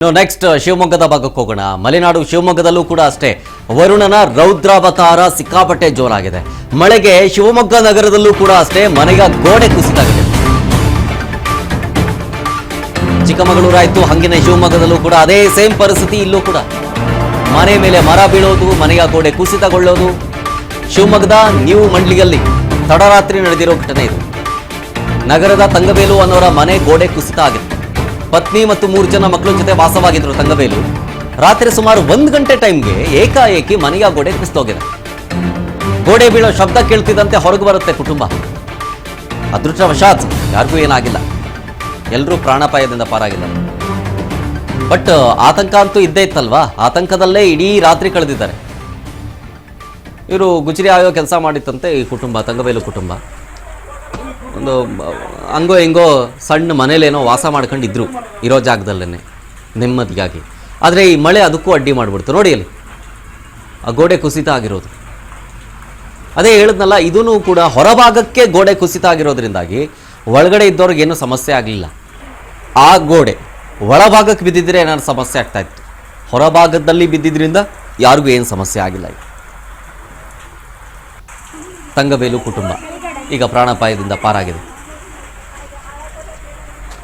Next ಶಿವಮೊಗ್ಗದ ಭಾಗಕ್ಕೆ ಹೋಗೋಣ. ಮಲೆನಾಡು ಶಿವಮೊಗ್ಗದಲ್ಲೂ ಕೂಡ ಅಷ್ಟೇ ವರುಣನ ರೌದ್ರಾವತಾರ ಸಿಕ್ಕಾಪಟ್ಟೆ ಜೋರಾಗಿದೆ. ಮಳೆಗೆ ಶಿವಮೊಗ್ಗ ನಗರದಲ್ಲೂ ಕೂಡ ಅಷ್ಟೇ ಮನೆಯ ಗೋಡೆ ಕುಸಿತಾಗಿದೆ. ಚಿಕ್ಕಮಗಳೂರಾಯ್ತು, ಹಂಗಿನ ಶಿವಮೊಗ್ಗದಲ್ಲೂ ಕೂಡ ಅದೇ ಸೇಮ್ ಪರಿಸ್ಥಿತಿ. ಇಲ್ಲೂ ಕೂಡ ಮನೆ ಮೇಲೆ ಮರ ಬೀಳೋದು, ಮನೆಯ ಗೋಡೆ ಕುಸಿತಗೊಳ್ಳೋದು. ಶಿವಮೊಗ್ಗದ ನ್ಯೂ ಮಂಡ್ಲಿಯಲ್ಲಿ ತಡರಾತ್ರಿ ನಡೆದಿರೋ ಘಟನೆ ಇದು. ನಗರದ ತಂಗಬೇಲು ಅನ್ನೋರ ಮನೆ ಗೋಡೆ ಕುಸಿತ ಆಗಿದೆ. ಪತ್ನಿ ಮತ್ತು 3 ಜನ ಮಕ್ಕಳ ಜೊತೆ ವಾಸವಾಗಿದ್ರು ತಂಗಬೇಲು. ರಾತ್ರಿ ಸುಮಾರು 1 ಗಂಟೆ ಟೈಮ್ಗೆ ಏಕಾಏಕಿ ಮನೆಯ ಗೋಡೆ ಕುಸಿತೋಗಿದೆ. ಗೋಡೆ ಬೀಳೋ ಶಬ್ದ ಕೇಳ್ತಿದ್ದಂತೆ ಹೊರಗೆ ಬರುತ್ತೆ ಕುಟುಂಬ. ಅದೃಷ್ಟವಶಾತ್ ಯಾರಿಗೂ ಏನಾಗಿಲ್ಲ, ಎಲ್ಲರೂ ಪ್ರಾಣಾಪಾಯದಿಂದ ಪಾರಾಗಿದ್ದಾರೆ. ಬಟ್ ಆತಂಕ ಅಂತೂ ಇದ್ದೇ ಇತ್ತಲ್ವಾ, ಆತಂಕದಲ್ಲೇ ಇಡೀ ರಾತ್ರಿ ಕಳೆದಿದ್ದಾರೆ. ಇವರು ಗುಜರಿ ಆಯೋ ಕೆಲಸ ಮಾಡಿತ್ತಂತೆ ಈ ಕುಟುಂಬ, ತಂಗಬೇಲು ಕುಟುಂಬ. ಒಂದು ಹಂಗೋ ಹಿಂಗೋ ಸಣ್ಣ ಮನೇಲೇನೋ ವಾಸ ಮಾಡ್ಕೊಂಡಿದ್ರು ಇರೋ ಜಾಗದಲ್ಲೇ ನೆಮ್ಮದಿಯಾಗಿ. ಆದರೆ ಈ ಮಳೆ ಅದಕ್ಕೂ ಅಡ್ಡಿ ಮಾಡಿಬಿಡ್ತು. ನೋಡಿ ಅಲ್ಲಿ ಆ ಗೋಡೆ ಕುಸಿತ ಆಗಿರೋದು. ಅದೇ ಹೇಳಿದ್ನಲ್ಲ, ಇದೂ ಕೂಡ ಹೊರಭಾಗಕ್ಕೆ ಗೋಡೆ ಕುಸಿತ ಆಗಿರೋದ್ರಿಂದಾಗಿ ಒಳಗಡೆ ಇದ್ದವ್ರಿಗೇನು ಸಮಸ್ಯೆ ಆಗಲಿಲ್ಲ. ಆ ಗೋಡೆ ಒಳಭಾಗಕ್ಕೆ ಬಿದ್ದಿದ್ರೆ ಏನಾದ್ರು ಸಮಸ್ಯೆ ಆಗ್ತಾ ಇತ್ತು. ಹೊರಭಾಗದಲ್ಲಿ ಬಿದ್ದಿದ್ರಿಂದ ಯಾರಿಗೂ ಏನು ಸಮಸ್ಯೆ ಆಗಿಲ್ಲ. ತಂಗಬೇಲು ಕುಟುಂಬ ಈಗ ಪ್ರಾಣಾಪಾಯದಿಂದ ಪಾರಾಗಿದೆ.